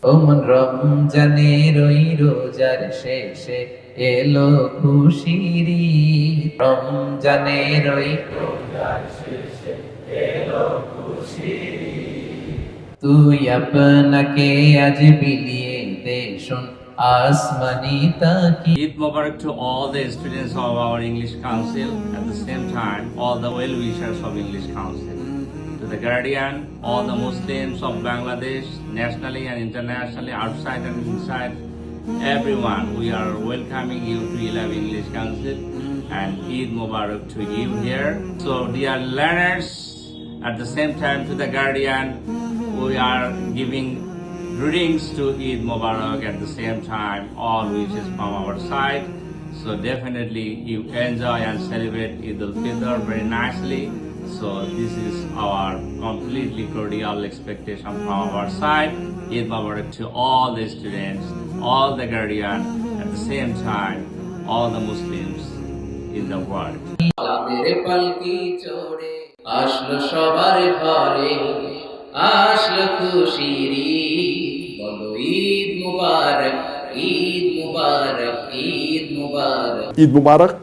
ওমন রমজানের ওই রোজার শেষে এলো খুশির ঈদ। রমজানের ওই তুই আপনাকে আজ বিলিয়ে দে শোন আসমানি তাকি। Eid Mubarak to all the students of our English Council, at the same time all the well-wishers of English Council. To the Guardian, all the Muslims of Bangladesh, nationally and internationally, outside and inside, everyone, we are welcoming you to Ilab English Council and Eid Mubarak to you here. So dear learners, at the same time to the Guardian, we are giving greetings to Eid Mubarak at the same time, all wishes from our side. So definitely you enjoy and celebrate Eid al-Fitr very nicely. So this is our completely cordial expectation from our side. Eid Mubarak to all the students, all the Guardian, at the same time, all the Muslims in the world. আমাদের পালকি চড়ে আসলো সবার ঘরে, আসলো খুশির ঈদ। বলো ঈদ মুবারক, ঈদ মুবারক, ঈদ মুবারক। ঈদ মুবারক।